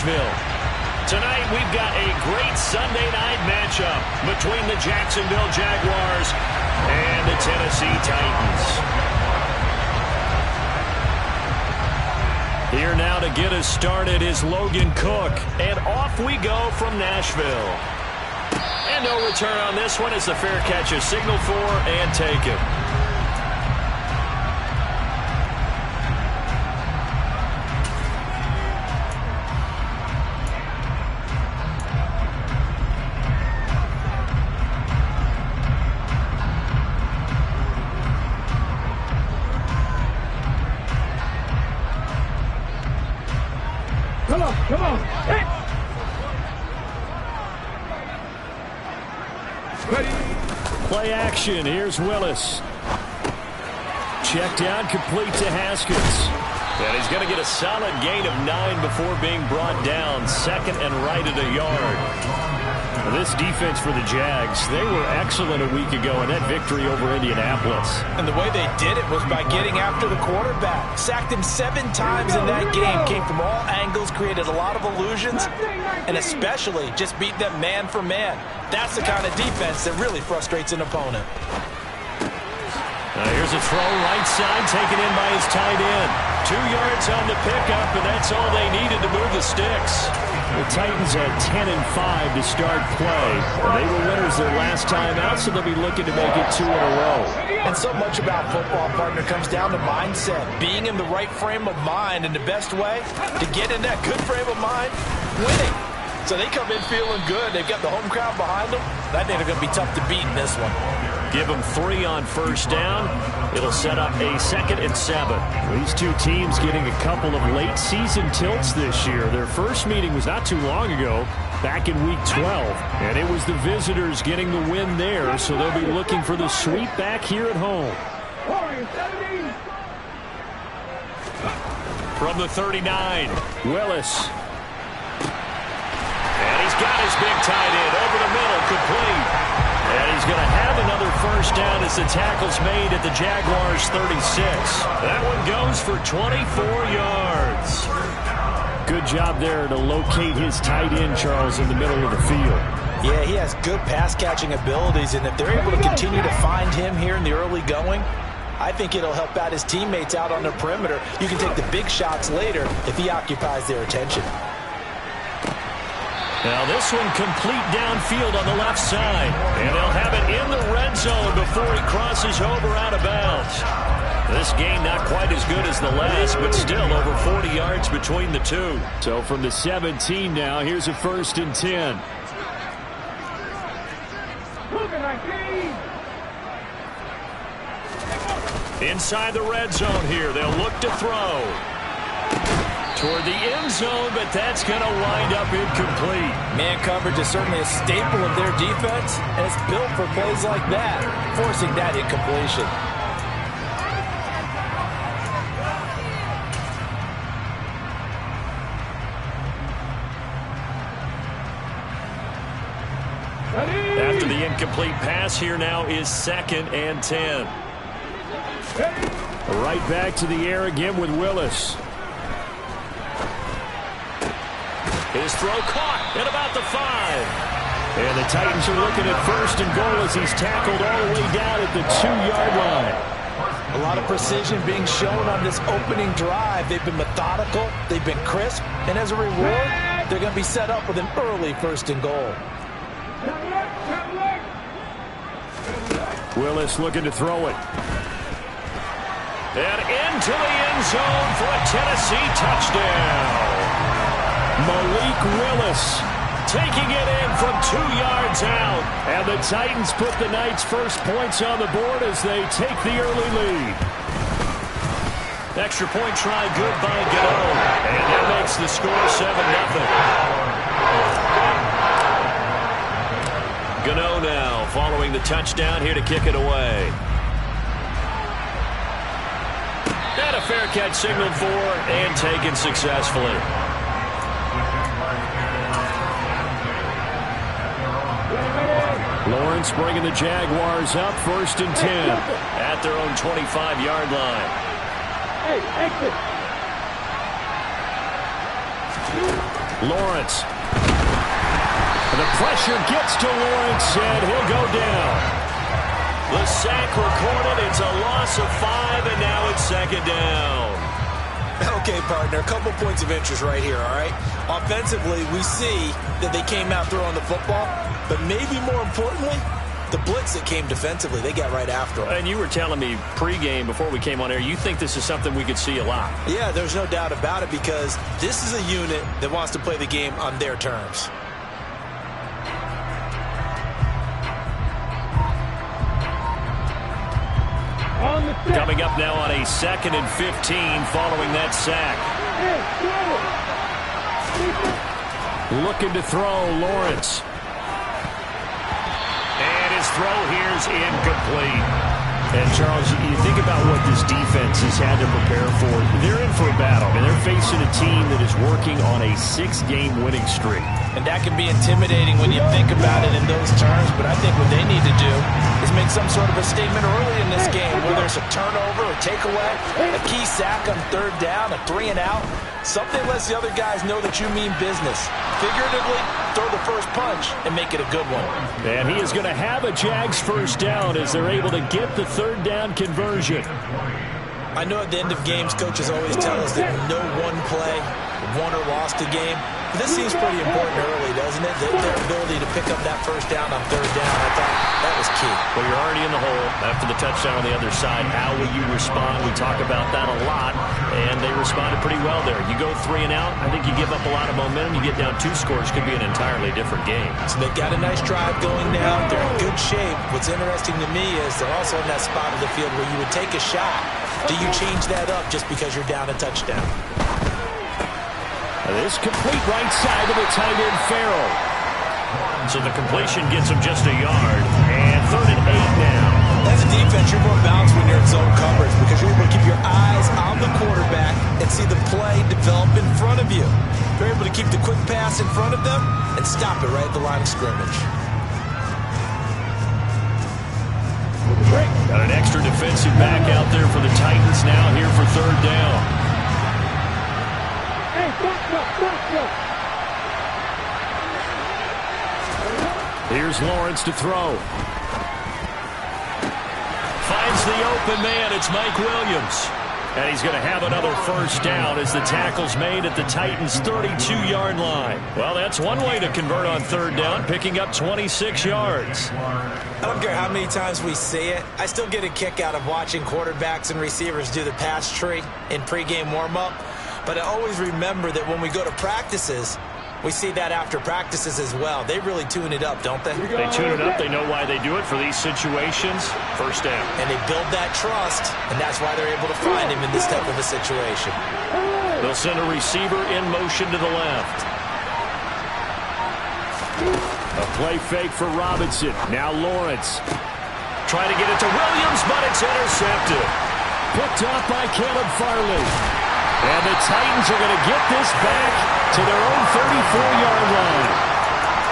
Nashville. Tonight, we've got a great Sunday night matchup between the Jacksonville Jaguars and the Tennessee Titans. Here now to get us started is Logan Cook, and off we go from Nashville. And no return on this one as the fair catch is signaled for and taken. Come on. Hey. Ready. Play action. Here's Willis. Check down, complete to Haskins. And he's going to get a solid gain of 9 before being brought down. Second and right at a yard. This defense for the Jags, they were excellent a week ago in that victory over Indianapolis. And the way they did it was by getting after the quarterback. Sacked him 7 times in that game. Came from all angles, created a lot of illusions, and especially just beat them man for man. That's the kind of defense that really frustrates an opponent. Here's a throw right side taken in by his tight end. 2 yards on the pickup, and that's all they needed to move the sticks. The Titans had 10-5 to start play. They were winners their last time out, so they'll be looking to make it 2 in a row. And so much about football, partner, comes down to mindset. Being in the right frame of mind, and the best way to get in that good frame of mind, winning. So they come in feeling good. They've got the home crowd behind them. I think they're going to be tough to beat in this one. Give them 3 on first down. It'll set up a 2nd and 7. These two teams getting a couple of late season tilts this year. Their first meeting was not too long ago, back in week 12. And it was the visitors getting the win there, so they'll be looking for the sweep back here at home. From the 39, Willis. And he's got his big tight end over the middle, complete. And he's going to have another first down as the tackle's made at the Jaguars' 36. That one goes for 24 yards. Good job there to locate his tight end, Charles, in the middle of the field. Yeah, he has good pass-catching abilities, and if they're able to continue to find him here in the early going, I think it'll help out his teammates out on the perimeter. You can take the big shots later if he occupies their attention. Now this one complete downfield on the left side. And they'll have it in the red zone before he crosses over out of bounds. This game not quite as good as the last, but still over 40 yards between the two. So from the 17 now, here's a 1st and 10. Inside the red zone here, they'll look to throw. Toward the end zone, but that's going to wind up incomplete. Man coverage is certainly a staple of their defense, and it's built for plays like that, forcing that incompletion. After the incomplete pass, here now is 2nd and 10. Right back to the air again with Willis. His throw caught at about the 5. And the Titans are looking at 1st and goal as he's tackled all the way down at the 2-yard line. A lot of precision being shown on this opening drive. They've been methodical, they've been crisp, and as a reward, they're going to be set up with an early 1st and goal. Willis looking to throw it. And into the end zone for a Tennessee touchdown. Malik Willis taking it in from 2 yards out. And the Titans put the Knights' first points on the board as they take the early lead. Extra point try good by Gano. And that makes the score 7-0. Gano now following the touchdown here to kick it away. And a fair catch signaled for and taken successfully. Lawrence bringing the Jaguars up 1st and 10 at their own 25-yard line. Hey, exit. Lawrence. The pressure gets to Lawrence, and he'll go down. The sack recorded. It's a loss of 5, and now it's second down. Okay, partner, a couple points of interest right here, all right? Offensively, we see that they came out throwing the football, but maybe more importantly, the blitz that came defensively, they got right after them. And you were telling me pregame before we came on air, you think this is something we could see a lot. Yeah, there's no doubt about it because this is a unit that wants to play the game on their terms. Coming up now on a 2nd and 15 following that sack. Looking to throw, Lawrence. And his throw here is incomplete. And, Charles, you think about what this defense has had to prepare for. They're in for a battle. I mean, they're facing a team that is working on a 6-game winning streak. And that can be intimidating when you think about it in those terms. But I think what they need to do is make some sort of a statement early in this game, whether it's a turnover, a takeaway, a key sack on 3rd down, a 3-and-out. Something lets the other guys know that you mean business. Figuratively, throw the first punch and make it a good one. And he is going to have a Jags first down as they're able to get the 3rd down conversion. I know at the end of games, coaches always tell us that no one play won or lost a game. But this seems pretty important early, doesn't it? Their ability to pick up that first down on 3rd down, I thought that was key. Well, you're already in the hole after the touchdown on the other side. How will you respond? We talk about that a lot, and they responded pretty well there. You go 3 and out, I think you give up a lot of momentum. You get down 2 scores, could be an entirely different game. So they got a nice drive going now. They're in good shape. What's interesting to me is they're also in that spot of the field where you would take a shot. Do you change that up just because you're down a touchdown? This complete right side of the tight end, Farrell. So the completion gets him just a yard. And 3rd and 8 now. As a defense, you're more balanced when you're in zone coverage because you're able to keep your eyes on the quarterback and see the play develop in front of you. You're able to keep the quick pass in front of them and stop it right at the line of scrimmage. Got an extra defensive back out there for the Titans now here for 3rd down. Here's Lawrence to throw. Finds the open man. It's Mike Williams. And he's going to have another first down as the tackle's made at the Titans' 32-yard line. Well, that's one way to convert on 3rd down, picking up 26 yards. I don't care how many times we see it. I still get a kick out of watching quarterbacks and receivers do the pass tree in pregame warm-up. But I always remember that when we go to practices, we see that after practices as well. They really tune it up, don't they? They tune it up. They know why they do it for these situations. First down. And they build that trust, and that's why they're able to find him in this type of a situation. They'll send a receiver in motion to the left. A play fake for Robinson. Now Lawrence. Trying to get it to Williams, but it's intercepted. Picked off by Caleb Farley. And the Titans are going to get this back to their own 34-yard line.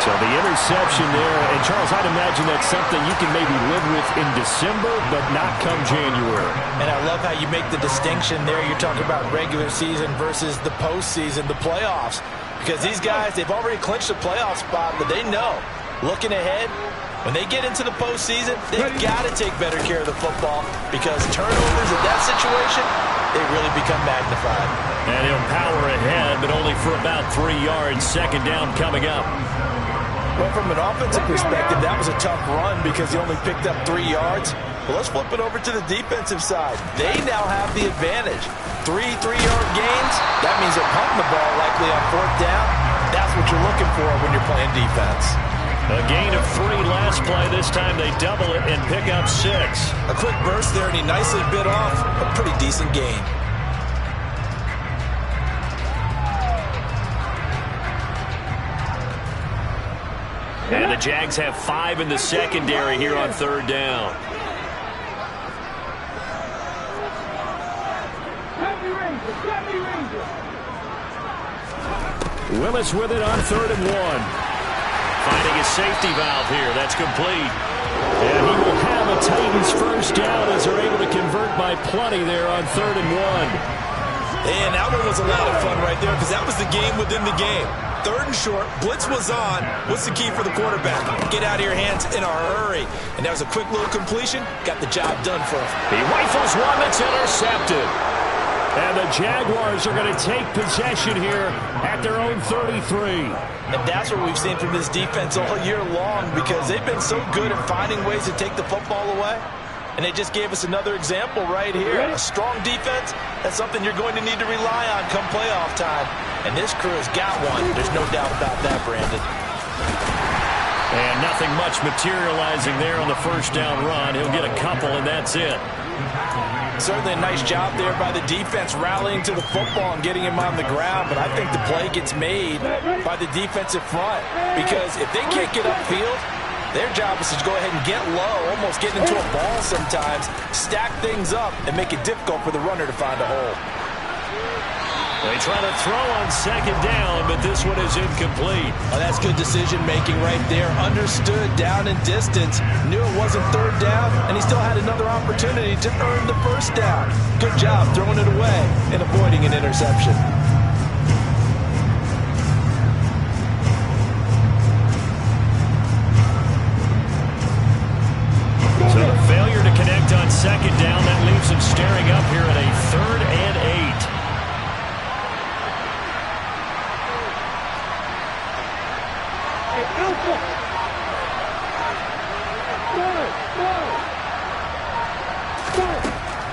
So the interception there. And, Charles, I'd imagine that's something you can maybe live with in December, but not come January. And I love how you make the distinction there. You're talking about regular season versus the postseason, the playoffs. Because these guys, they've already clinched a playoff spot, but they know, looking ahead, when they get into the postseason, they've got to take better care of the football because turnovers in that situation, they really become magnified. And he'll power ahead, but only for about 3 yards. Second down coming up. Well, from an offensive perspective, that was a tough run because he only picked up 3 yards. Well, let's flip it over to the defensive side. They now have the advantage. 3 3-yard gains, that means they're punting the ball likely on 4th down. That's what you're looking for when you're playing defense. A gain of 3 last play. This time they double it and pick up 6. A quick burst there, and he nicely bit off a pretty decent gain. And the Jags have 5 in the secondary here on 3rd down. Willis with it on 3rd and 1. Finding a safety valve here. That's complete. And he will have a Titans first down as they're able to convert by plenty there on 3rd and 1. And that one was a lot of fun right there because that was the game within the game. 3rd and short. Blitz was on. What's the key for the quarterback? Get out of your hands in a hurry. And that was a quick little completion. Got the job done for him. He rifles one that's intercepted. And the Jaguars are going to take possession here at their own 33. And that's what we've seen from this defense all year long, because they've been so good at finding ways to take the football away. And they just gave us another example right here. A strong defense, that's something you're going to need to rely on come playoff time. And this crew has got one. There's no doubt about that, Brandon. And nothing much materializing there on the first down run. He'll get a couple, and that's it. Certainly a nice job there by the defense rallying to the football and getting him on the ground. But I think the play gets made by the defensive front, because if they can't get upfield, their job is to go ahead and get low, almost get into a ball sometimes, stack things up, and make it difficult for the runner to find a hole. They try to throw on 2nd down, but this one is incomplete. Oh, that's good decision-making right there. Understood down and distance. Knew it wasn't 3rd down, and he still had another opportunity to earn the 1st down. Good job throwing it away and avoiding an interception. So the failure to connect on 2nd down, that leaves him staring up here at a 3rd and 8.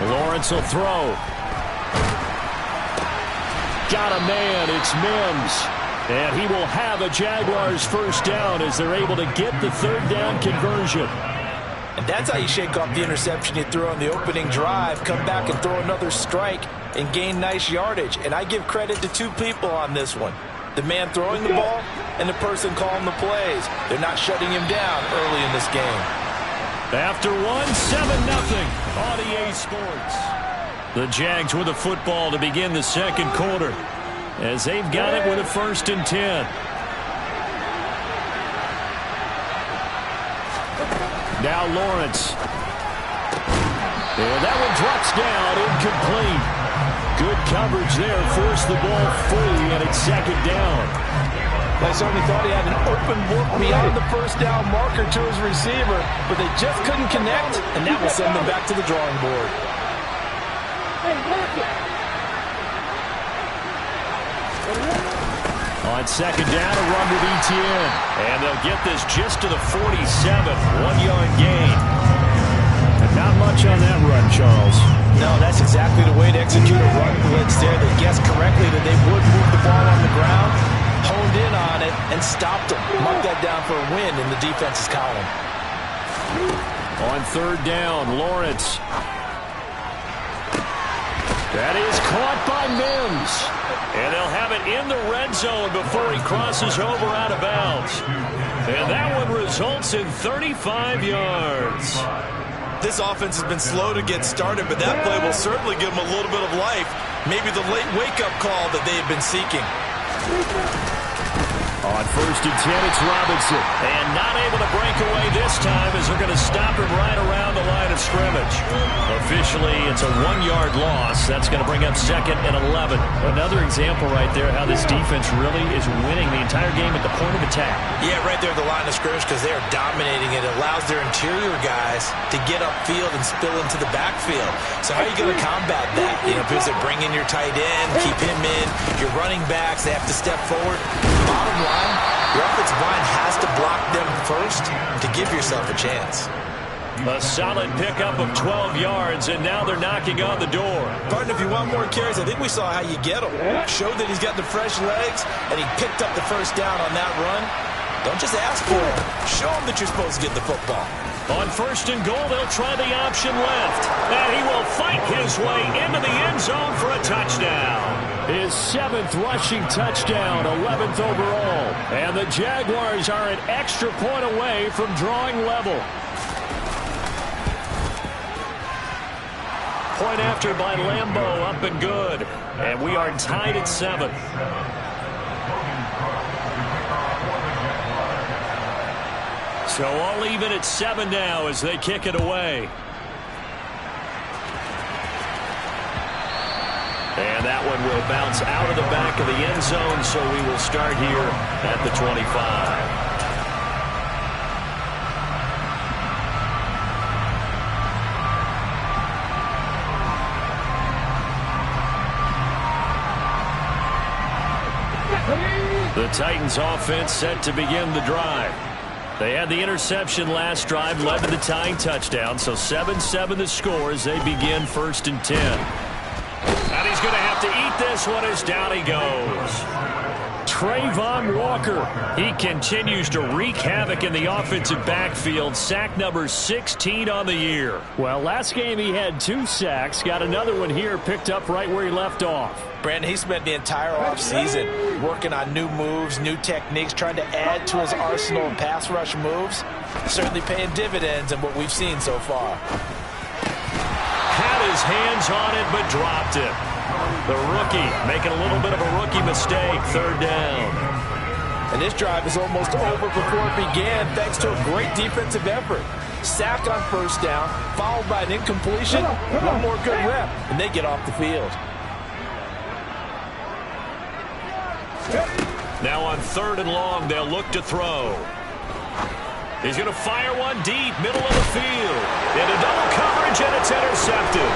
Lawrence will throw. Got a man. It's Mims. And he will have a Jaguars 1st down as they're able to get the 3rd down conversion. And that's how you shake off the interception you threw on the opening drive. Come back and throw another strike and gain nice yardage. And I give credit to 2 people on this one. The man throwing the ball and the person calling the plays. They're not shutting him down early in this game. After 7-0 on EA Sports. The Jags with the football to begin the 2nd quarter, as they've got it with a 1st and 10. Now Lawrence. And that one drops down, incomplete. Good coverage there, forced the ball free, and it's 2nd down. I certainly thought he had an open look beyond the 1st down marker to his receiver, but they just couldn't connect, and that will send them back to the drawing board. On 2nd down, a run with ETN. And they'll get this just to the 47, 1-yard gain. And not much on that run, Charles. No, that's exactly the way to execute a run blitz there. They guessed correctly that they would move the ball on the ground, honed in on it, and stopped them. Mark that down for a win in the defense's column. On 3rd down, Lawrence. That is caught by Mims. And they'll have it in the red zone before he crosses over out of bounds. And that one results in 35 yards. This offense has been slow to get started, but that play will certainly give them a little bit of life. Maybe the late wake-up call that they have been seeking. On 1st and 10, it's Robinson. And not able to break away this time as they're going to stop him right around the line of scrimmage. Officially, it's a 1-yard loss. That's going to bring up 2nd and 11. Another example right there how this defense really is winning the entire game at the point of attack. Yeah, right there at the line of scrimmage, because they are dominating it. It allows their interior guys to get upfield and spill into the backfield. So how are you going to combat that? You know, because they bring in your tight end, keep him in. Your running backs, they have to step forward. Bottom line, your offensive line has to block them first to give yourself a chance. A solid pickup of 12 yards, and now they're knocking on the door. Partner, if you want more carries, I think we saw how you get them. Showed that he's got the fresh legs, and he picked up the 1st down on that run. Don't just ask for it. Show him that you're supposed to get the football. On 1st and goal, they'll try the option left. And he will fight his way into the end zone for a touchdown. His 7th rushing touchdown, 11th overall. And the Jaguars are an extra point away from drawing level. Point after by Lambeau, up and good. And we are tied at 7. So all even at 7 now as they kick it away. And that one will bounce out of the back of the end zone, so we will start here at the 25. The Titans offense set to begin the drive. They had the interception last drive, led to the tying touchdown, so 7-7 the score as they begin 1st and 10. And he's going to have to eat this one as down he goes. Trayvon Walker, he continues to wreak havoc in the offensive backfield. Sack number 16 on the year. Well, last game he had 2 sacks. Got another one here picked up right where he left off. Brandon, he spent the entire offseason working on new moves, new techniques, trying to add to his arsenal of pass rush moves. Certainly paying dividends in what we've seen so far. Had his hands on it, but dropped it. The rookie making a little bit of a rookie mistake, 3rd down. And this drive is almost over before it began, thanks to a great defensive effort. Sack on 1st down, followed by an incompletion. One more good rep, and they get off the field. Now on 3rd and long, they'll look to throw. He's going to fire one deep, middle of the field. Into double coverage, and it's intercepted.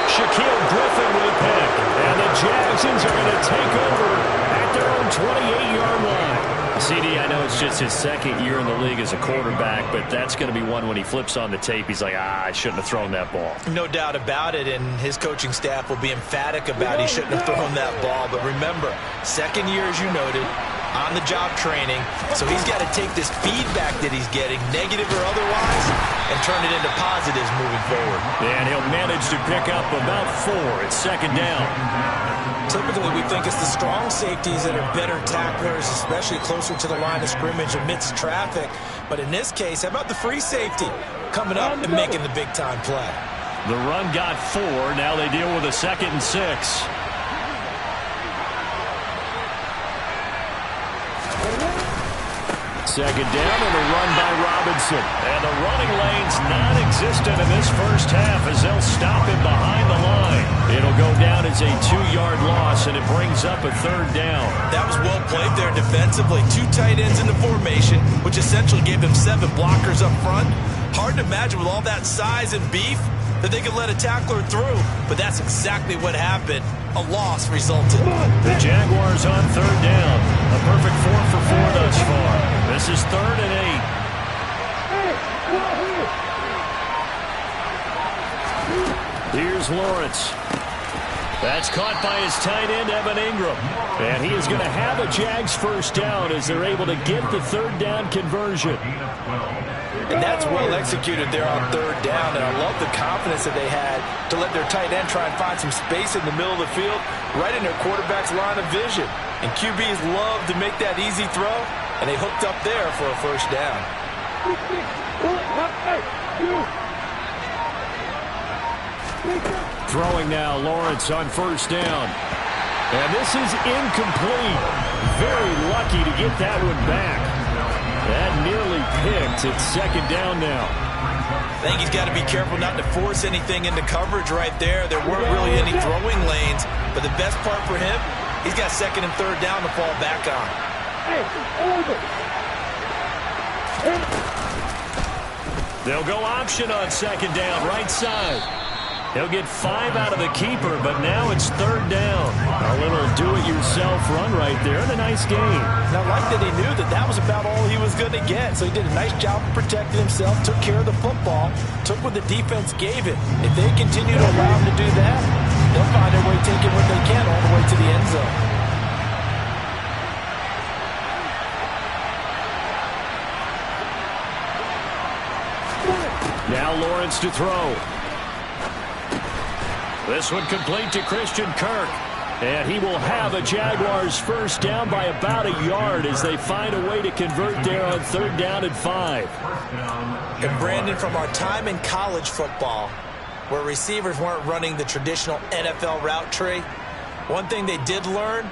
Shaquille Griffin with a pick. And the Jacksons are going to take over at their own 28-yard line. CD, I know it's just his 2nd year in the league as a quarterback, but that's going to be one when he flips on the tape, he's like, I shouldn't have thrown that ball. No doubt about it, and his coaching staff will be emphatic about he shouldn't have thrown that ball. But remember, 2nd year, as you noted, on-the-job training, so he's got to take this feedback that he's getting, negative or otherwise, and turn it into positives moving forward. And he'll manage to pick up about 4 at 2nd down. Typically, we think it's the strong safeties that are better tacklers, especially closer to the line of scrimmage amidst traffic. But in this case, how about the free safety coming up and making the big-time play? The run got 4. Now they deal with a 2nd and 6. Second down and a run by Robinson. And the running lane's non-existent in this first half as they'll stop him behind the line. It'll go down as a 2-yard loss, and it brings up a 3rd down. That was well played there defensively. 2 tight ends in the formation, which essentially gave them 7 blockers up front. Hard to imagine with all that size and beef that they could let a tackler through, but that's exactly what happened. A loss resulted. The Jaguars on 3rd down. A perfect 4 for 4 thus far. This is 3rd and 8. Here's Lawrence. That's caught by his tight end, Evan Ingram. And he is going to have a Jags 1st down as they're able to get the 3rd down conversion. And that's well executed there on 3rd down. And I love the confidence that they had to let their tight end try and find some space in the middle of the field, right in their quarterback's line of vision. And QBs love to make that easy throw, and they hooked up there for a 1st down. Throwing now, Lawrence on 1st down. And this is incomplete. Very lucky to get that one back. That nearly picked. It's 2nd down now. I think he's got to be careful not to force anything into coverage right there. There weren't really any throwing lanes, but the best part for him, he's got 2nd and 3rd down to fall back on. They'll go option on 2nd down, right side. He'll get 5 out of the keeper, but now it's 3rd down. A little do-it-yourself run right there, and a nice game. Now, I like that he knew that that was about all he was going to get, so he did a nice job of protecting himself, took care of the football, took what the defense gave him. If they continue to allow him to do that, they'll find their way taking what they can all the way to the end zone. Now Lawrence to throw. This one complete to Christian Kirk. And he will have a Jaguars 1st down by about a yard as they find a way to convert there on 3rd down and 5. And Brandon, from our time in college football, where receivers weren't running the traditional NFL route tree, one thing they did learn,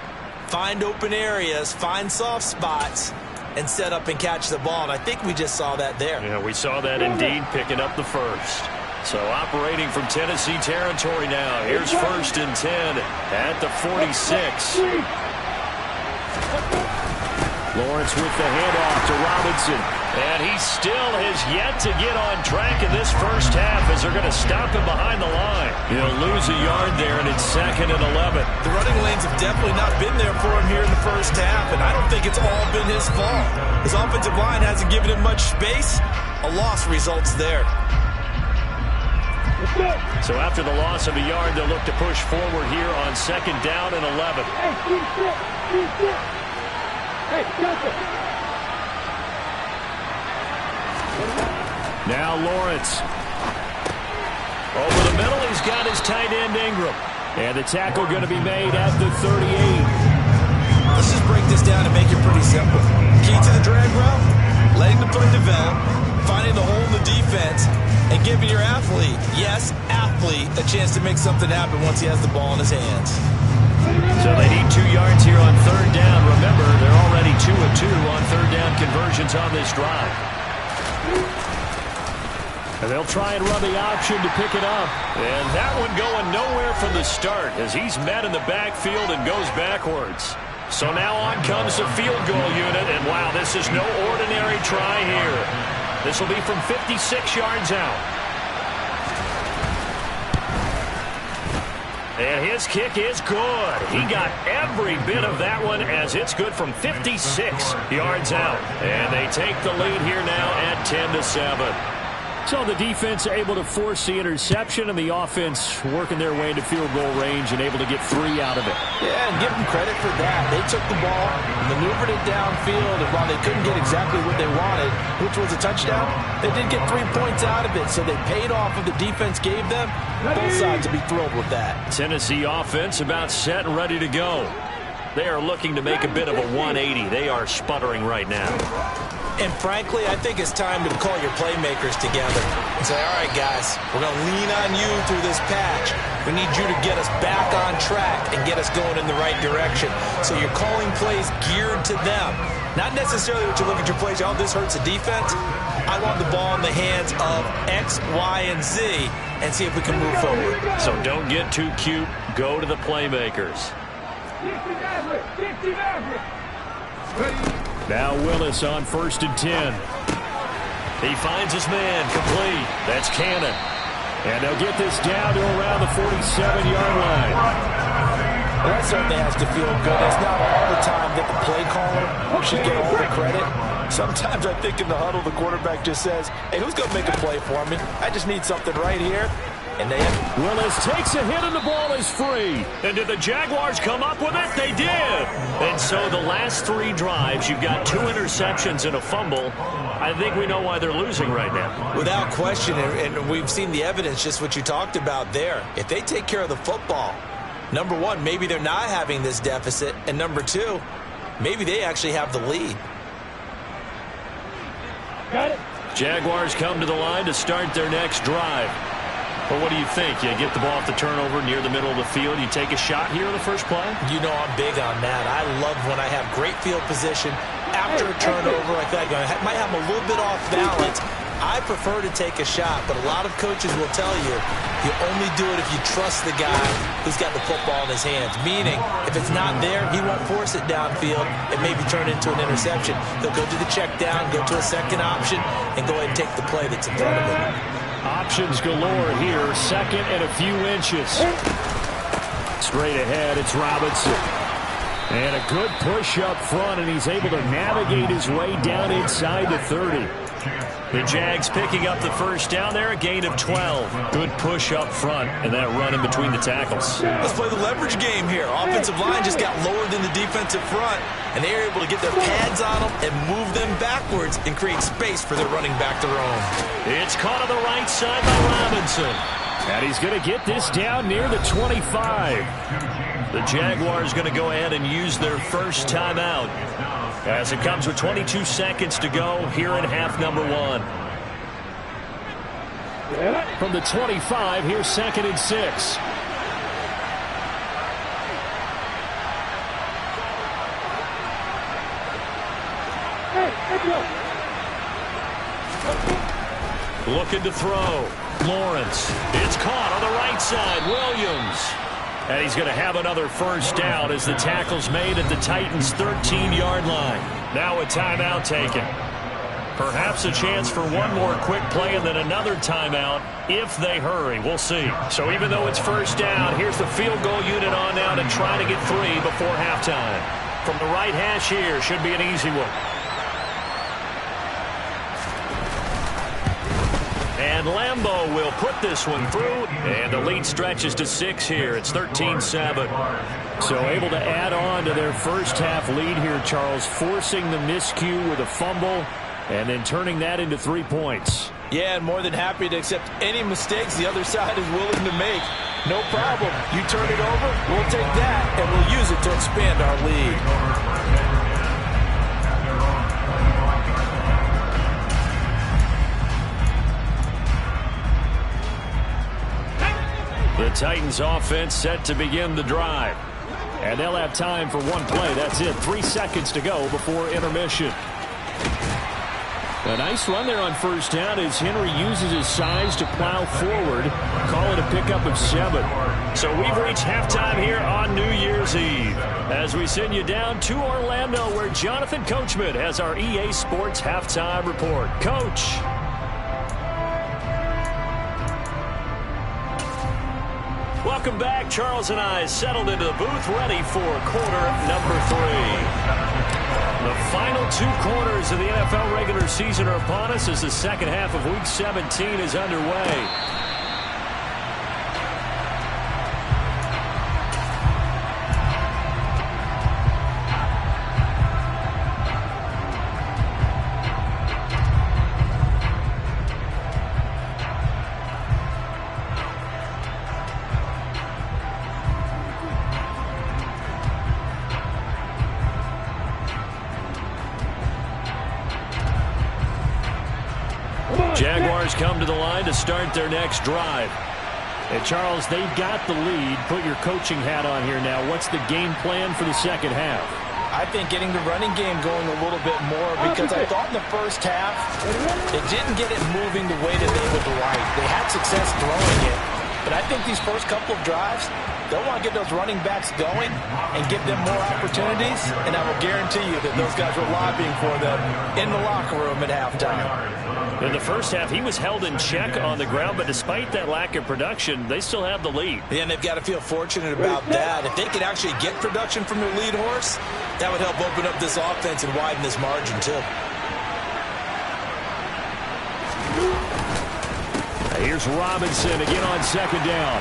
find open areas, find soft spots, and set up and catch the ball. And I think we just saw that there. Yeah, we saw that indeed, picking up the 1st. So operating from Tennessee territory now. Here's 1st and 10 at the 46. Lawrence with the handoff to Robinson. And he still has yet to get on track in this first half as they're going to stop him behind the line. He'll lose a yard there, and it's 2nd and 11. The running lanes have definitely not been there for him here in the first half, and I don't think it's all been his fault. His offensive line hasn't given him much space. A loss results there. So after the loss of a yard, they'll look to push forward here on 2nd down and 11. Now Lawrence. Over the middle, he's got his tight end Ingram. And the tackle going to be made at the 38. Let's just break this down and make it pretty simple. Key to the drag route, letting the play develop, finding the hole in the defense, and giving your athlete, yes, athlete, a chance to make something happen once he has the ball in his hands. So they need 2 yards here on 3rd down. Remember, they're already 2 of 2 on 3rd down conversions on this drive. And they'll try and run the option to pick it up. And that one going nowhere from the start as he's met in the backfield and goes backwards. So now on comes the field goal unit. And wow, this is no ordinary try here. This will be from 56 yards out. And his kick is good. He got every bit of that one as it's good from 56 yards out. And they take the lead here now at 10-7. So the defense able to force the interception, and the offense working their way into field goal range and able to get 3 out of it. Yeah, and give them credit for that. They took the ball, maneuvered it downfield, and while they couldn't get exactly what they wanted, which was a touchdown, they did get 3 points out of it, so they paid off what the defense gave them. Both sides will be thrilled with that. Tennessee offense about set and ready to go. They are looking to make a bit of a 180. They are sputtering right now. And frankly, I think it's time to call your playmakers together and say, all right, guys, we're going to lean on you through this patch. We need you to get us back on track and get us going in the right direction. So you're calling plays geared to them. Not necessarily what you look at your plays, oh, this hurts the defense. I want the ball in the hands of X, Y, and Z and see if we can move forward. So don't get too cute. Go to the playmakers. Now Willis on 1st and 10. He finds his man complete. That's Cannon. And they'll get this down to around the 47-yard line. Well, that certainly has to feel good. It's not all the time that the play caller should get all the credit. Sometimes I think in the huddle, the quarterback just says, hey, who's going to make a play for me? I just need something right here. And Willis takes a hit and the ball is free. And did the Jaguars come up with it? They did. And so the last 3 drives, you've got 2 interceptions and a fumble. I think we know why they're losing right now. Without question, and we've seen the evidence, just what you talked about there. If they take care of the football, number 1, maybe they're not having this deficit. And number 2, maybe they actually have the lead. Got it. Jaguars come to the line to start their next drive. Well, what do you think? You get the ball off the turnover near the middle of the field. You take a shot here in the first play? You know I'm big on that. I love when I have great field position after a turnover like that. I might have them a little bit off balance. I prefer to take a shot, but a lot of coaches will tell you, you only do it if you trust the guy who's got the football in his hands. Meaning, if it's not there, he won't force it downfield and maybe turn it into an interception. He'll go to the check down, go to a second option, and go ahead and take the play that's in front of him. Options galore here. 2nd and a few inches. Straight ahead, it's Robinson. And a good push up front, and he's able to navigate his way down inside the 30. The Jags picking up the first down there, a gain of 12. Good push up front, and that run in between the tackles. Let's play the leverage game here. Offensive line just got lower than the defensive front, and they are able to get their pads on them and move them backwards and create space for their running back to roam. It's caught on the right side by Robinson. And he's going to get this down near the 25. The Jaguars going to go ahead and use their first timeout as it comes with 22 seconds to go here in half number 1. From the 25, here's 2nd and 6. Looking to throw. Lawrence. It's caught on the right side. Williams. And he's going to have another first down as the tackle's made at the Titans' 13-yard line. Now a timeout taken. Perhaps a chance for one more quick play and then another timeout if they hurry. We'll see. So even though it's first down, here's the field goal unit on now to try to get 3 before halftime. From the right hash here, should be an easy one. And Lambeau will put this one through, and the lead stretches to 6 here. It's 13-7. So able to add on to their first half lead here, Charles, forcing the miscue with a fumble and then turning that into 3 points. Yeah, and more than happy to accept any mistakes the other side is willing to make. No problem. You turn it over, we'll take that, and we'll use it to expand our lead. The Titans offense set to begin the drive. And they'll have time for one play. That's it. 3 seconds to go before intermission. A nice run there on first down as Henry uses his size to plow forward. Call it a pickup of 7. So we've reached halftime here on New Year's Eve. As we send you down to Orlando where Jonathan Coachman has our EA Sports halftime report. Coach. Welcome back. Charles and I settled into the booth ready for quarter number 3. The final 2 quarters of the NFL regular season are upon us as the second half of Week 17 is underway. Jaguars come to the line to start their next drive. And Charles, they've got the lead. Put your coaching hat on here now. What's the game plan for the second half? I think getting the running game going a little bit more because I thought in the first half it didn't get it moving the way that they would like. They had success throwing it. But I think these first couple of drives, they'll want to get those running backs going and give them more opportunities. And I will guarantee you that those guys were lobbying for them in the locker room at halftime. In the first half, he was held in check on the ground, but despite that lack of production, they still have the lead. Yeah, and they've got to feel fortunate about that. If they could actually get production from their lead horse, that would help open up this offense and widen this margin, too. Here's Robinson again on second down.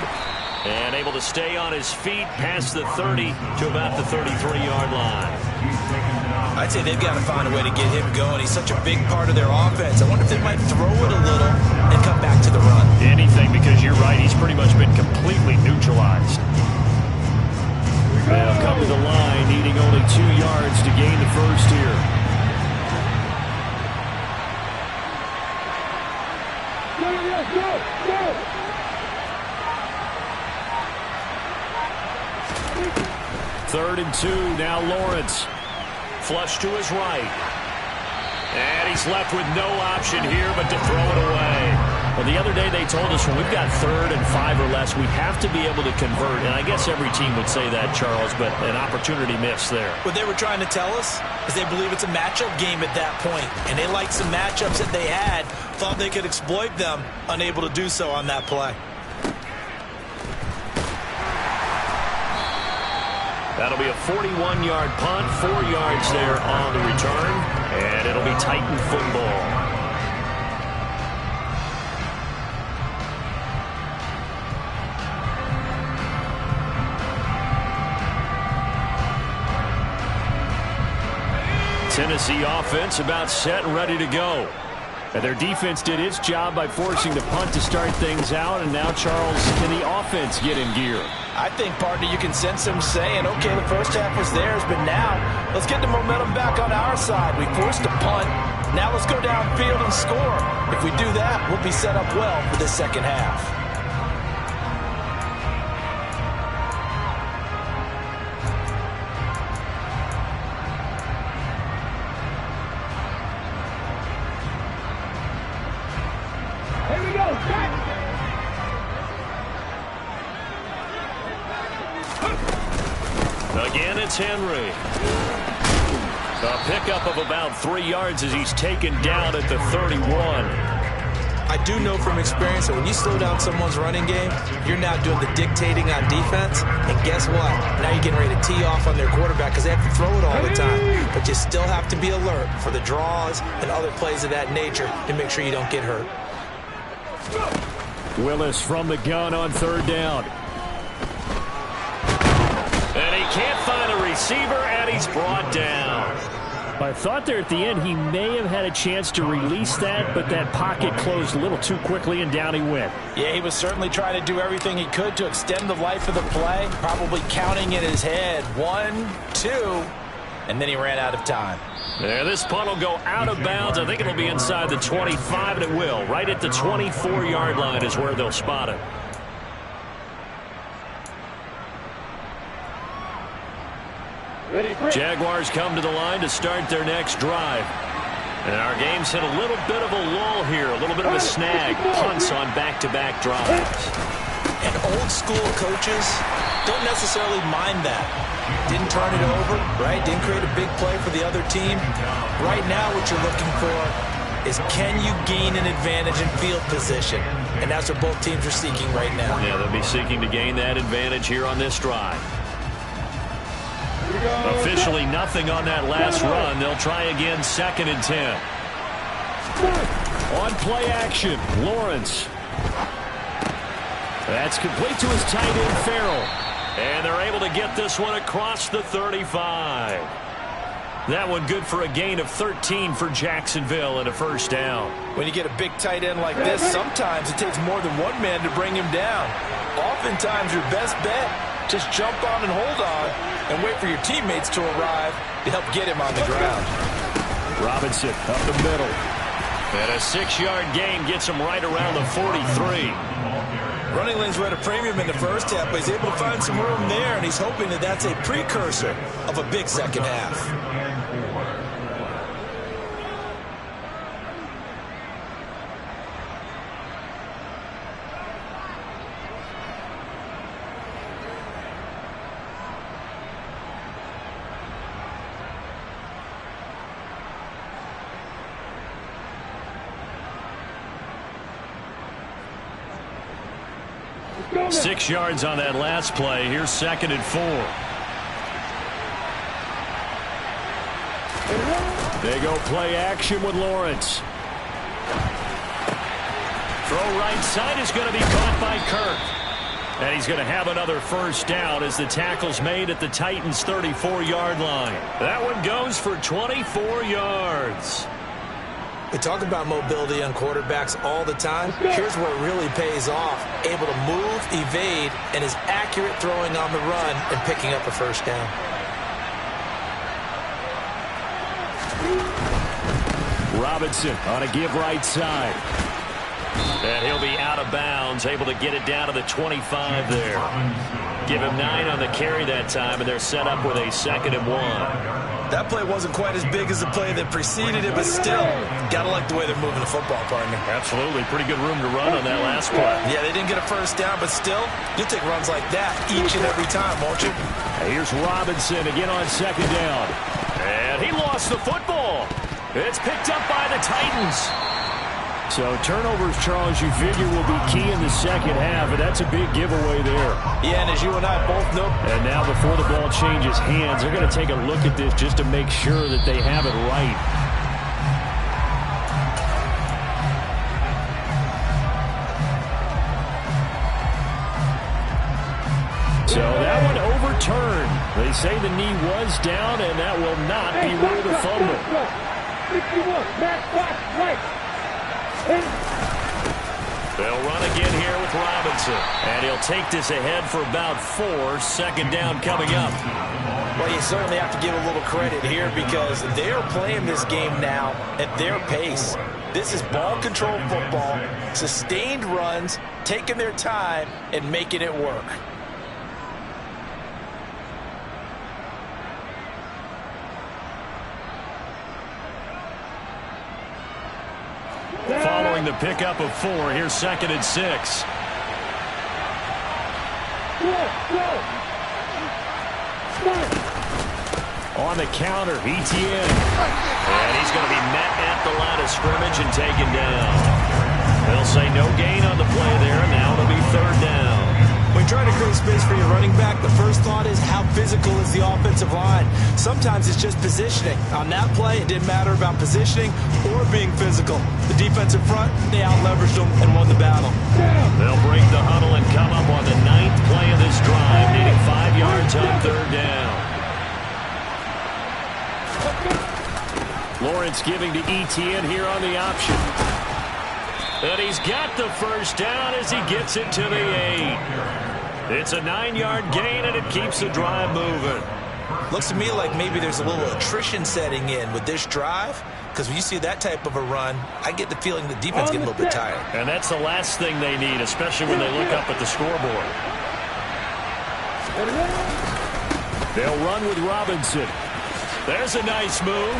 And able to stay on his feet past the 30 to about the 33-yard line. I'd say they've got to find a way to get him going. He's such a big part of their offense. I wonder if they might throw it a little and come back to the run. Anything, because you're right. He's pretty much been completely neutralized. They'll come to the line, needing only 2 yards to gain the first here. Third and 2, now Lawrence. Flush to his right. And he's left with no option here but to throw it away. Well, the other day they told us when we've got 3rd and 5 or less, we have to be able to convert. And I guess every team would say that, Charles, but an opportunity missed there. What they were trying to tell us is they believe it's a matchup game at that point. And they liked some matchups that they had, thought they could exploit them, unable to do so on that play. That'll be a 41-yard punt, 4 yards there on the return, and it'll be Titan football. Tennessee offense about set and ready to go. And their defense did its job by forcing the punt to start things out. And now, Charles, can the offense get in gear? I think, partner, you can sense them saying, okay, the first half was theirs, but now let's get the momentum back on our side. We forced a punt. Now let's go downfield and score. If we do that, we'll be set up well for the second half. Here we go. Back. it's Henry. A pickup of about 3 yards as he's taken down at the 31. I do know from experience that when you slow down someone's running game, you're now doing the dictating on defense. And guess what? Now you're getting ready to tee off on their quarterback because they have to throw it all the time. But you still have to be alert for the draws and other plays of that nature to make sure you don't get hurt. Willis from the gun on 3rd down. And he can't find a receiver, and he's brought down. I thought there at the end he may have had a chance to release that, but that pocket closed a little too quickly, and down he went. Yeah, he was certainly trying to do everything he could to extend the life of the play, probably counting in his head 1, 2, and then he ran out of time. There, this punt will go out of bounds. I think it'll be inside the 25, and it will. Right at the 24-yard line is where they'll spot it. Jaguars come to the line to start their next drive. And our game's hit a little bit of a lull here, a little bit of a snag. Punts on back-to-back drives. And old-school coaches don't necessarily mind that. Didn't turn it over, right? Didn't create a big play for the other team. Right now what you're looking for is can you gain an advantage in field position? And that's what both teams are seeking right now. Yeah, they'll be seeking to gain that advantage here on this drive. Officially nothing on that last run. They'll try again, 2nd and 10. On play action, Lawrence. That's complete to his tight end, Farrell. And they're able to get this one across the 35. That one good for a gain of 13 for Jacksonville and a 1st down. When you get a big tight end like this, sometimes it takes more than one man to bring him down. Oftentimes your best bet, just jump on and hold on and wait for your teammates to arrive to help get him on the ground. Robinson up the middle. And a 6-yard gain gets him right around the 43. Running lanes were at a premium in the first half, but he's able to find some room there, and he's hoping that that's a precursor of a big second half. Go 6 yards on that last play. Here's 2nd and 4. They go play action with Lawrence. Throw right side is going to be caught by Kirk. And he's going to have another 1st down as the tackle's made at the Titans' 34-yard line. That one goes for 24 yards. We talk about mobility on quarterbacks all the time. Here's where it really pays off. Able to move, evade, and is accurate throwing on the run and picking up a 1st down. Robinson on a give right side. And he'll be out of bounds, able to get it down to the 25 there. Give him 9 on the carry that time, and they're set up with a 2nd and 1. That play wasn't quite as big as the play that preceded it, but still, got to like the way they're moving the football, partner. Absolutely. Pretty good room to run on that last play. Yeah, they didn't get a 1st down, but still, you'll take runs like that each and every time, won't you? Here's Robinson again on 2nd down. And he lost the football. It's picked up by the Titans. So turnovers, Charles, you figure will be key in the second half, and that's a big giveaway there. Yeah, and as you and I both know. And now before the ball changes hands, they're going to take a look at this just to make sure that they have it right. So that one overturned. They say the knee was down, and that will not be ruled a fumble. 61, Matt Fox, right. They'll run again here with Robinson. And he'll take this ahead for about 4. 2nd down coming up. Well, you certainly have to give a little credit here because they're playing this game now at their pace. This is ball control football, sustained runs, taking their time, and making it work. Following the pickup of 4, here's 2nd and 6. On the counter, Etienne. And he's going to be met at the line of scrimmage and taken down. They'll say no gain on the play there. Now it'll be third down. When trying to create space for your running back, the first thought is how physical is the offensive line. Sometimes it's just positioning. On that play, it didn't matter about positioning or being physical. The defensive front, they out-leveraged them and won the battle. They'll break the huddle and come up on the 9th play of this drive, needing 5 yards on third down. Lawrence giving to Etienne here on the option. And he's got the first down as he gets it to the 8. It's a 9-yard gain, and it keeps the drive moving. Looks to me like maybe there's a little attrition setting in with this drive, because when you see that type of a run, I get the feeling the defense getting a little bit tired. And that's the last thing they need, especially when they look up at the scoreboard. They'll run with Robinson. There's a nice move.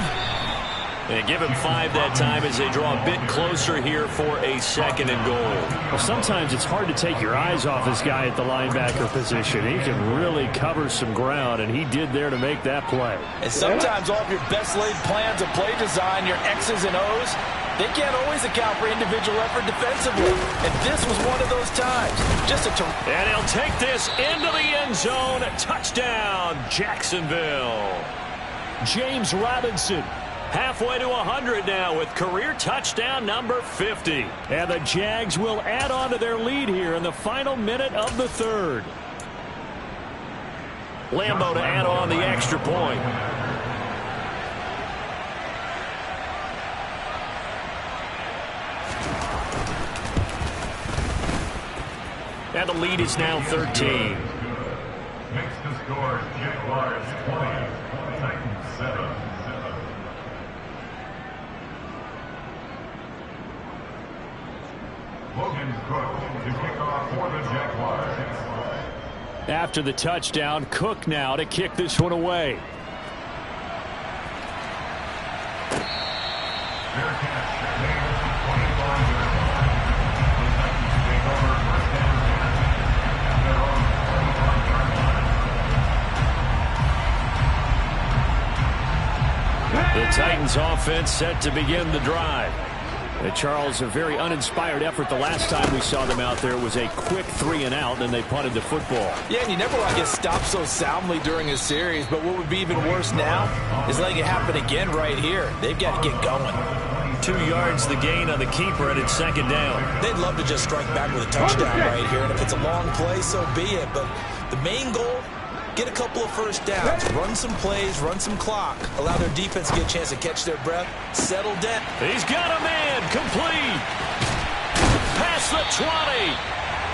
And give him 5 that time as they draw a bit closer here for a 2nd and goal. Well, sometimes it's hard to take your eyes off this guy at the linebacker position. He can really cover some ground, and he did there to make that play. And sometimes all of your best laid plans of play design, your X's and O's, they can't always account for individual effort defensively. And this was one of those times. And he'll take this into the end zone. Touchdown, Jacksonville. James Robinson. Halfway to 100 now with career touchdown number 50. And the Jags will add on to their lead here in the final minute of the 3rd. Lambeau to add on the extra point. And the lead is now 13. Makes the score Jaguars 20, Titans 7. To kick off for the Jaguars. After the touchdown, Cook now to kick this one away. Fair catch. 25 yards. The Titans take over first down at their own 25-yard line. The Titans offense set to begin the drive. Charles, a very uninspired effort the last time we saw them out there. It was a quick 3 and out, and then they punted the football. Yeah, and you never want to get stopped so soundly during a series, but what would be even worse now is letting it happen again right here. They've got to get going. 2 yards the gain on the keeper, and it's 2nd down. They'd love to just strike back with a touchdown right here, and if it's a long play, so be it. But the main goal, get a couple of first downs, run some plays, run some clock, allow their defense to get a chance to catch their breath, settle down. He's got a man, complete. Past the 20.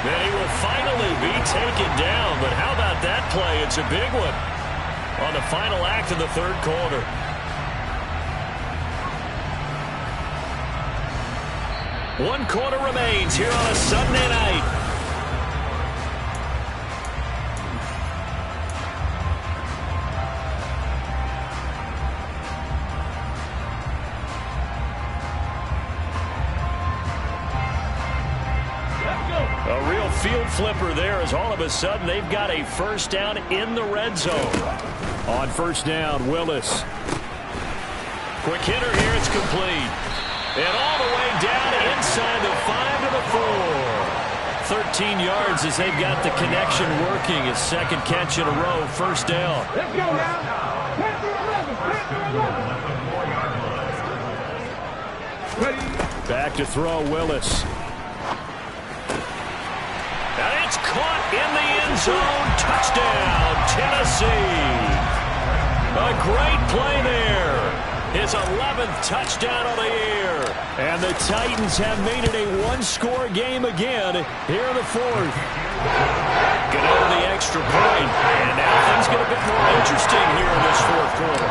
Then he will finally be taken down, but how about that play? It's a big one on the final act of the 3rd quarter. One quarter remains here on a Sunday night. A real field flipper there as all of a sudden they've got a first down in the red zone. On first down, Willis. Quick hitter here, it's complete. And all the way down inside the 5 to the 4. 13 yards as they've got the connection working. His 2nd catch in a row, first down. Let's go now. Back to throw, Willis. And it's caught in the end zone. Touchdown, Tennessee. A great play there. His 11th touchdown of the year. And the Titans have made it a 1-score game again here in the 4th. Gano the extra point. And now things get a bit more interesting here in this 4th quarter.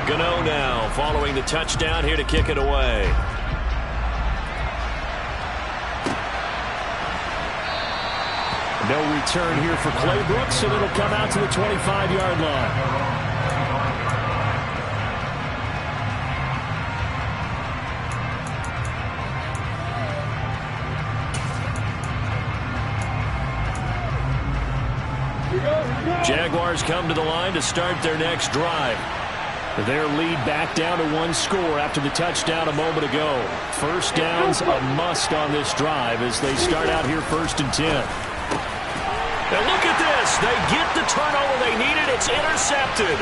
Gano now following the touchdown here to kick it away. No return here for Clay Brooks, and it'll come out to the 25-yard line. Jaguars come to the line to start their next drive. Their lead back down to 1 score after the touchdown a moment ago. First down's a must on this drive as they start out here 1st and 10. And look at this. They get the turnover they needed. It's intercepted.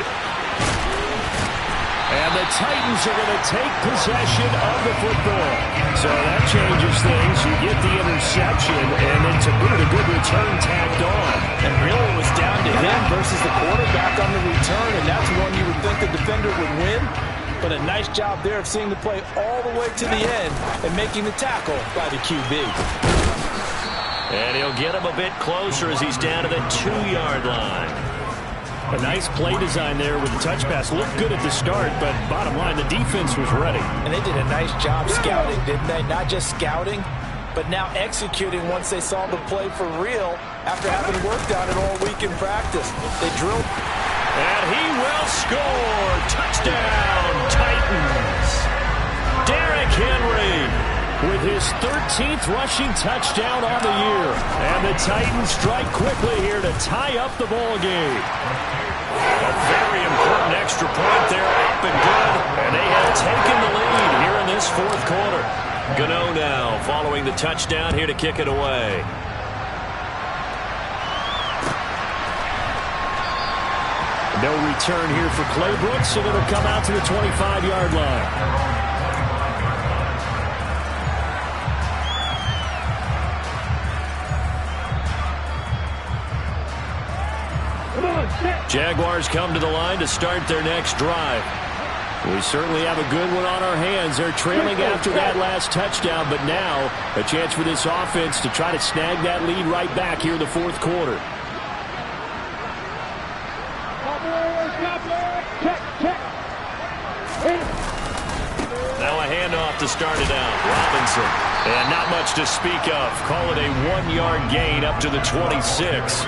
And the Titans are going to take possession of the football. So that changes things. You get the interception, and then to boot, a good return tacked on. And really it was down to him versus the quarterback on the return, and that's one you would think the defender would win. But a nice job there of seeing the play all the way to the end and making the tackle by the QB. And he'll get him a bit closer as he's down to the 2-yard line. A nice play design there with the touch pass. Looked good at the start, but bottom line, the defense was ready. And they did a nice job scouting, didn't they? Not just scouting, but now executing once they saw the play for real after having worked on it all week in practice. They drilled. And he will score. Touchdown, Titans. Derrick Henry with his 13th rushing touchdown on the year. And the Titans strike quickly here to tie up the ball game. A very important extra point there, up and good. And they have taken the lead here in this 4th quarter. Gano now following the touchdown here to kick it away. No return here for Claybrook, and it'll come out to the 25-yard line. Jaguars come to the line to start their next drive. We certainly have a good one on our hands. They're trailing after that last touchdown, but now a chance for this offense to try to snag that lead right back here in the 4th quarter. Now a handoff to start it out. Robinson. And not much to speak of. Call it a 1-yard gain up to the 26.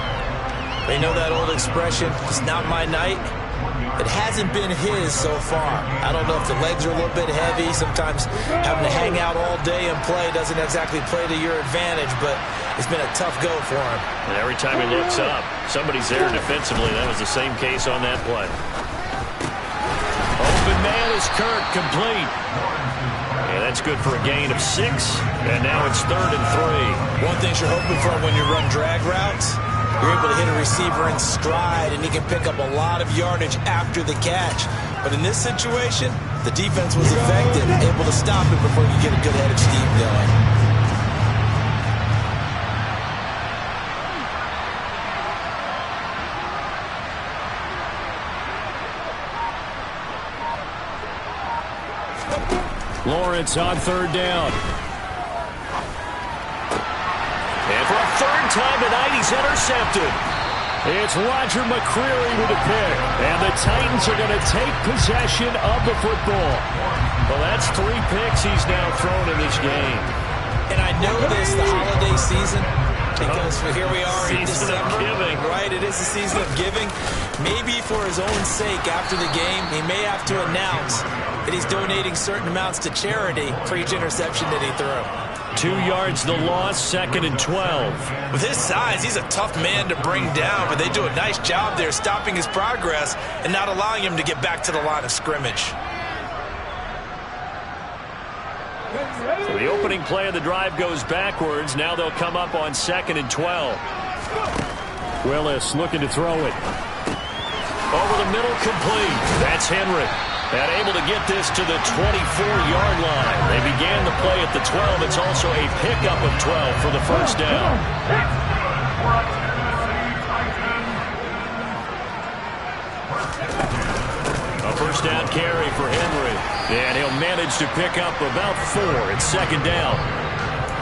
They know that old expression, it's not my night. It hasn't been his so far. I don't know if the legs are a little bit heavy. Sometimes having to hang out all day and play doesn't exactly play to your advantage, but it's been a tough go for him. And every time he looks up, somebody's there defensively. That was the same case on that play. Open man is Kirk, complete. Yeah, that's good for a gain of 6, and now it's 3rd and 3. One thing you're hoping for when you run drag routes, you're able to hit a receiver in stride, and he can pick up a lot of yardage after the catch. But in this situation, the defense was effective, able to stop it before you get a good head of steam going. Lawrence on 3rd down. And for a 3rd time tonight, he's intercepted. It's Roger McCreary with a pick. And the Titans are going to take possession of the football. Well, that's 3 picks he's now thrown in this game. And I know this, the holiday season, because here we are in December. Giving. Right, it is the season of giving. Maybe for his own sake after the game, he may have to announce that he's donating certain amounts to charity for each interception that he threw. 2 yards the loss, 2nd and 12. With his size, he's a tough man to bring down, but they do a nice job there stopping his progress and not allowing him to get back to the line of scrimmage. So the opening play of the drive goes backwards. Now they'll come up on 2nd and 12. Willis looking to throw it. Over the middle, complete. That's Henry. And able to get this to the 24-yard line. They began the play at the 12. It's also a pickup of 12 for the first down. A first down carry for Henry. And he'll manage to pick up about 4. It's 2nd down.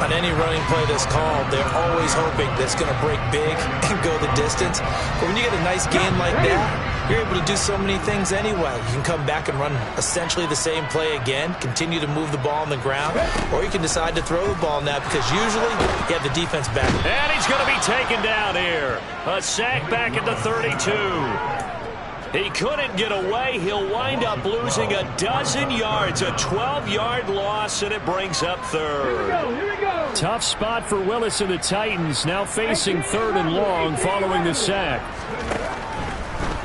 On any running play that's called, they're always hoping that it's going to break big and go the distance. But when you get a nice gain like that, you're able to do so many things anyway. You can come back and run essentially the same play again, continue to move the ball on the ground, or you can decide to throw the ball now because usually you have the defense back. And he's going to be taken down here. A sack back at the 32. He couldn't get away. He'll wind up losing a dozen yards, a 12-yard loss, and it brings up 3rd. Here we go. Tough spot for Willis and the Titans, now facing 3rd and long following the sack.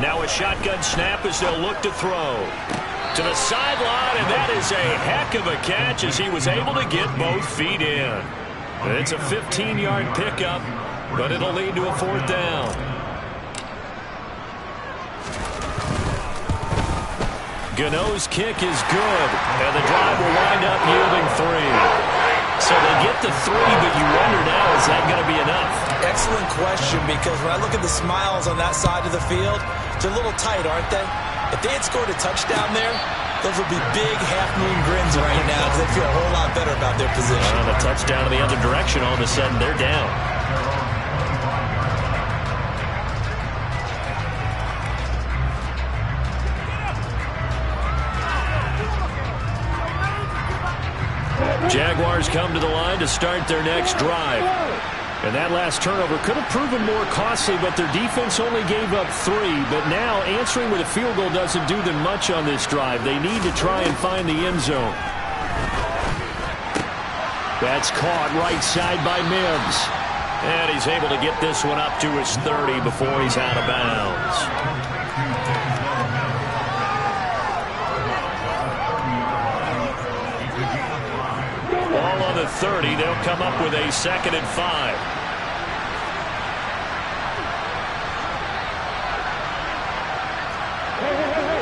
Now a shotgun snap as they'll look to throw. To the sideline, and that is a heck of a catch as he was able to get both feet in. It's a 15-yard pickup, but it'll lead to a 4th down. Gano's kick is good, and the drive will wind up yielding 3. So they get the 3, but you wonder now, is that going to be enough? Excellent question, because when I look at the smiles on that side of the field, they're a little tight, aren't they? If they had scored a touchdown there, those would be big half-moon grins right now because they feel a whole lot better about their position. And a touchdown in the other direction, all of a sudden they're down. Jaguars come to the line to start their next drive. And that last turnover could have proven more costly, but their defense only gave up 3. But now answering with a field goal doesn't do them much on this drive. They need to try and find the end zone. That's caught right side by Mims. And he's able to get this one up to his 30 before he's out of bounds. Ball on the 30. They'll come up with a 2nd and 5.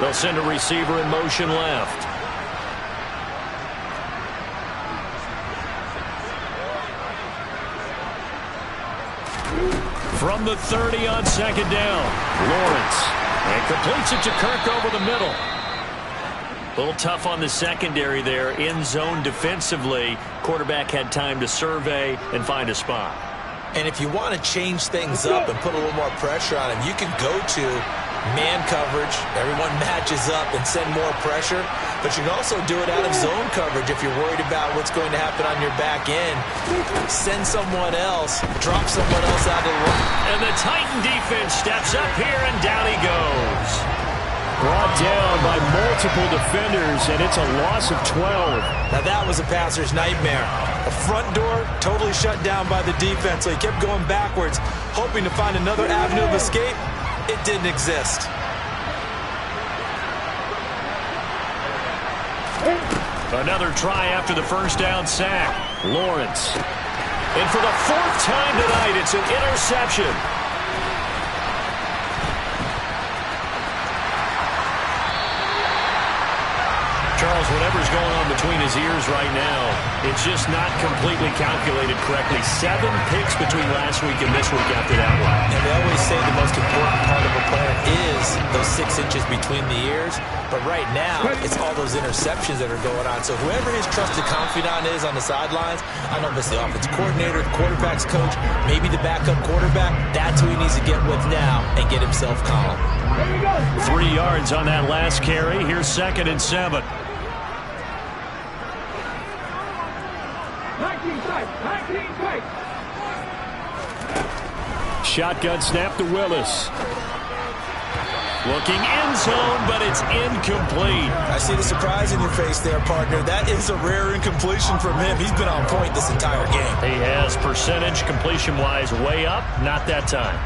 They'll send a receiver in motion left. From the 30 on 2nd down, Lawrence. And completes it to Kirk over the middle. A little tough on the secondary there. In zone defensively. Quarterback had time to survey and find a spot. And if you want to change things up and put a little more pressure on him, you can go to man coverage. Everyone matches up and send more pressure. But you can also do it out of zone coverage if you're worried about what's going to happen on your back end. Send someone else. Drop someone else out of the line. And the Titan defense steps up here, and down he goes. Brought down by multiple defenders, and it's a loss of 12. Now that was a passer's nightmare. The front door totally shut down by the defense, so he kept going backwards, hoping to find another avenue of escape. It didn't exist. Another try after the first down sack. Lawrence. And for the 4th time tonight, it's an interception. Charles, whatever's going on between his ears right now, it's just not completely calculated correctly. 7 picks between last week and this week after that one. And they always say the most important part of a player is those 6 inches between the ears. But right now, it's all those interceptions that are going on. So whoever his trusted confidant is on the sidelines, I don't know if it's the offense coordinator, the quarterback's coach, maybe the backup quarterback, that's who he needs to get with now and get himself calm. 3 yards on that last carry. Here's 2nd and 7. Shotgun snap to Willis. Looking end zone, but it's incomplete. I see the surprise in your face there, partner. That is a rare incompletion from him. He's been on point this entire game. He has percentage completion-wise way up. Not that time.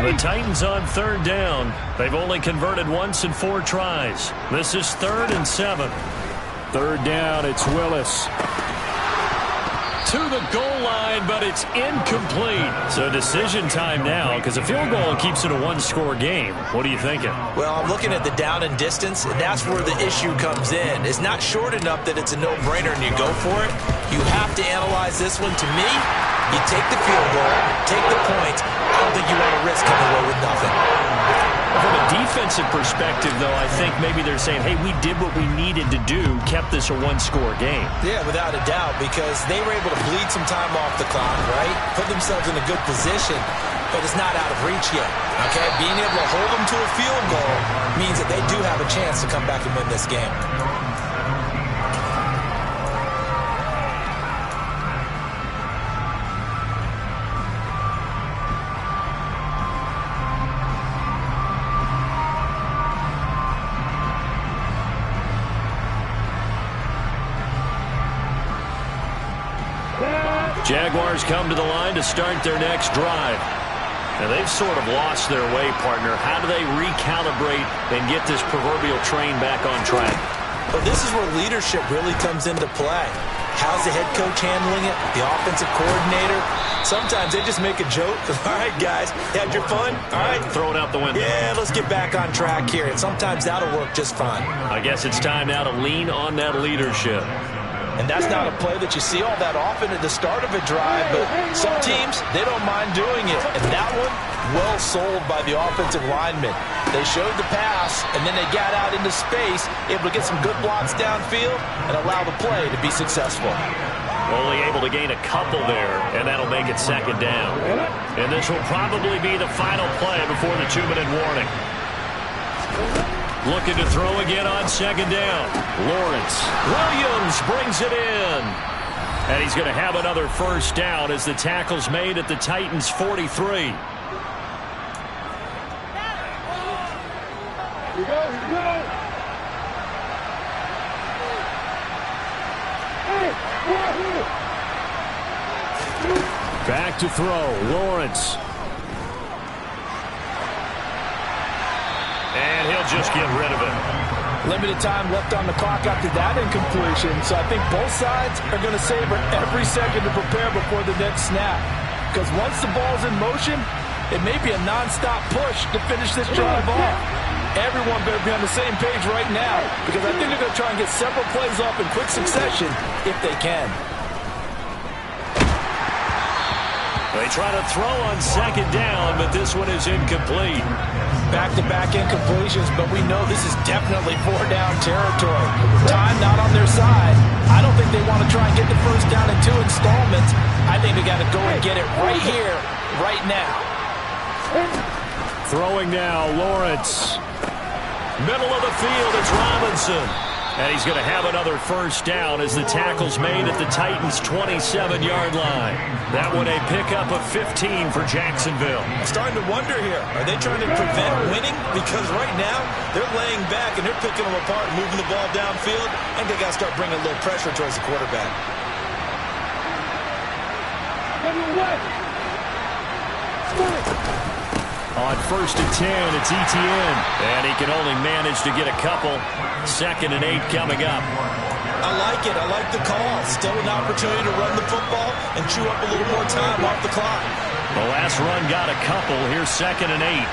The Titans on 3rd down. They've only converted once in 4 tries. This is 3rd and 7. 3rd down, it's Willis. To the goal line, but it's incomplete. So decision time now, because a field goal keeps it a 1-score game. What are you thinking? Well, I'm looking at the down and distance, and that's where the issue comes in. It's not short enough that it's a no-brainer and you go for it. You have to analyze this one. To me, you take the field goal, take the points. I don't think you want to risk coming away with nothing. From a defensive perspective, though, I think maybe they're saying, hey, we did what we needed to do, kept this a 1-score game. Yeah, without a doubt, because they were able to bleed some time off the clock, right? Put themselves in a good position, but it's not out of reach yet, okay? Being able to hold them to a field goal means that they do have a chance to come back and win this game. Jaguars come to the line to start their next drive. And they've sort of lost their way, partner. How do they recalibrate and get this proverbial train back on track? Well, this is where leadership really comes into play. How's the head coach handling it? The offensive coordinator? Sometimes they just make a joke. All right, guys, had your fun? All right. Throw it out the window. Yeah, let's get back on track here. And sometimes that'll work just fine. I guess it's time now to lean on that leadership. And that's not a play that you see all that often at the start of a drive, but some teams, they don't mind doing it. And that one, well sold by the offensive lineman. They showed the pass, and then they got out into space, able to get some good blocks downfield and allow the play to be successful. Only able to gain a couple there, and that'll make it second down. And this will probably be the final play before the 2-minute warning. Looking to throw again on second down. Lawrence. Williams brings it in. And he's going to have another first down as the tackle's made at the Titans' 43. Here we go, here we go. Back to throw. Lawrence. And he'll just get rid of it. Limited time left on the clock after that incompletion, so I think both sides are going to savor every second to prepare before the next snap. Because once the ball's in motion, it may be a nonstop push to finish this drive off. Everyone better be on the same page right now, because I think they're going to try and get several plays off in quick succession if they can. They try to throw on second down, but this one is incomplete. Back-to-back incompletions, but we know this is definitely 4-down territory. Time not on their side. I don't think they want to try and get the first down in 2 installments. I think they got to go and get it right here, right now. Throwing now, Lawrence. Middle of the field, it's Robinson. And he's going to have another first down as the tackle's made at the Titans' 27-yard line. That one a pickup of 15 for Jacksonville. I'm starting to wonder here, are they trying to prevent winning? Because right now, they're laying back and they're picking them apart and moving the ball downfield. And they got to start bringing a little pressure towards the quarterback. On first and 10, it's Etienne. And he can only manage to get a couple. 2nd and 8 coming up. I like it. I like the call. Still an opportunity to run the football and chew up a little more time off the clock. The last run got a couple. Here's 2nd and 8.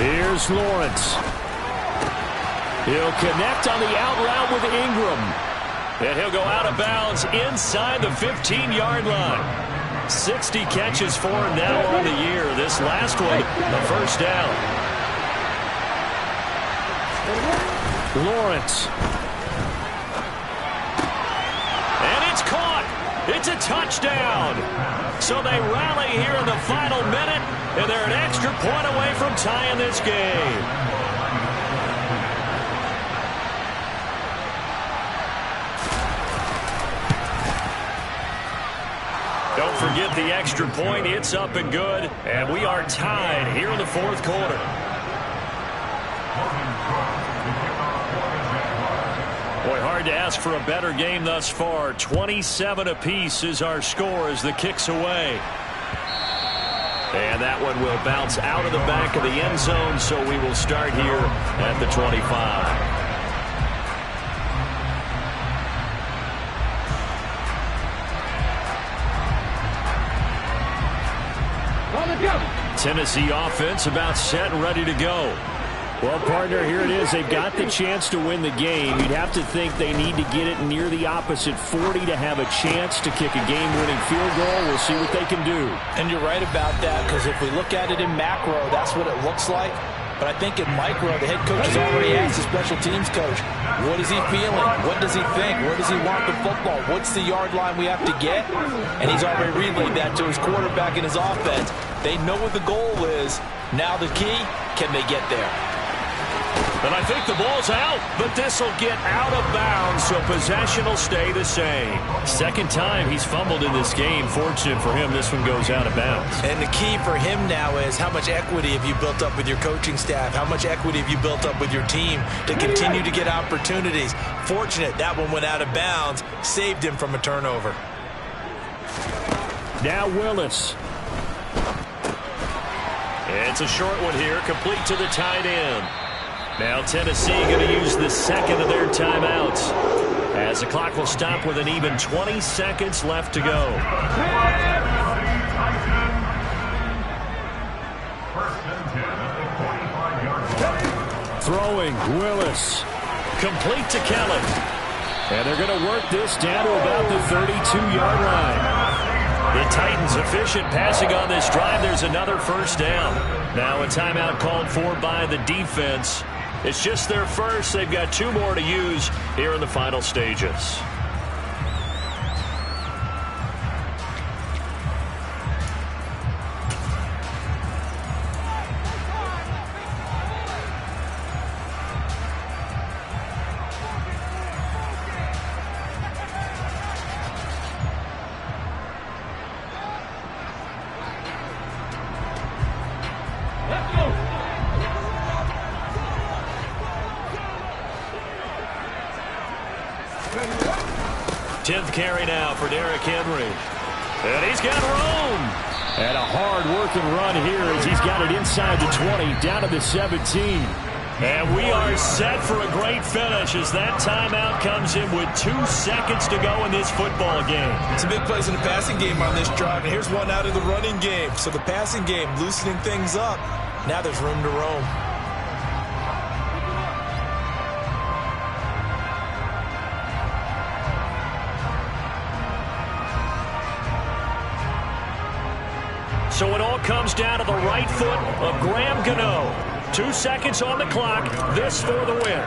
Here's Lawrence. He'll connect on the out route with Ingram. And he'll go out of bounds inside the 15-yard line. 60 catches for him now on the year. This last one, a first down. Lawrence. And it's caught. It's a touchdown. So they rally here in the final minute, and they're an extra point away from tying this game. Don't forget the extra point. It's up and good. And we are tied here in the 4th quarter. Boy, hard to ask for a better game thus far. 27 apiece is our score as the kick's away. And that one will bounce out of the back of the end zone, so we will start here at the 25. Tennessee offense about set and ready to go. Well, partner, here it is. They've got the chance to win the game. You'd have to think they need to get it near the opposite 40 to have a chance to kick a game-winning field goal. We'll see what they can do. And you're right about that, because if we look at it in macro, that's what it looks like. But I think in micro, the head coach has already asked the special teams coach, what is he feeling? What does he think? Where does he want the football? What's the yard line we have to get? And he's already relayed that to his quarterback and his offense. They know what the goal is. Now the key, can they get there? And I think the ball's out, but this will get out of bounds, so possession will stay the same. Second time he's fumbled in this game. Fortunate for him, this one goes out of bounds. And the key for him now is how much equity have you built up with your coaching staff? How much equity have you built up with your team to continue to get opportunities? Fortunate that one went out of bounds, saved him from a turnover. Now Willis. It's a short one here, complete to the tight end. Now Tennessee going to use the second of their timeouts, as the clock will stop with an even 20 seconds left to go. Throwing, Willis. Complete to Kelly. And they're going to work this down to about the 32-yard line. The Titans efficient passing on this drive. There's another first down. Now a timeout called for by the defense. It's just their first. They've got 2 more to use here in the final stages. Let's go. 10th carry now for Derrick Henry. And he's got room. And a hard-working run here as he's got it inside the 20, down to the 17. And we are set for a great finish as that timeout comes in with 2 seconds to go in this football game. Some big plays in the passing game on this drive, and here's one out of the running game. So the passing game loosening things up. Now there's room to roam. So it all comes down to the right foot of Graham Gano. 2 seconds on the clock. This for the win.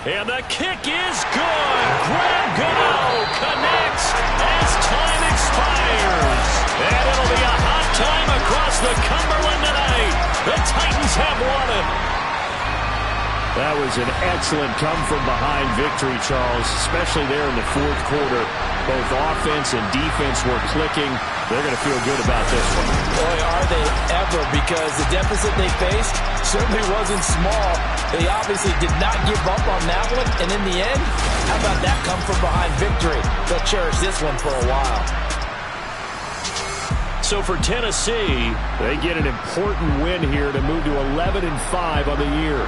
And the kick is good. Graham Gano connects as time expires. And it'll be a hot time across the Cumberland tonight. The Titans have won it. That was an excellent come-from-behind victory, Charles, especially there in the fourth quarter. Both offense and defense were clicking. They're going to feel good about this one. Boy, are they ever, because the deficit they faced certainly wasn't small. They obviously did not give up on that one, and in the end, how about that come-from-behind victory? They'll cherish this one for a while. So for Tennessee, they get an important win here to move to 11-5 on the year.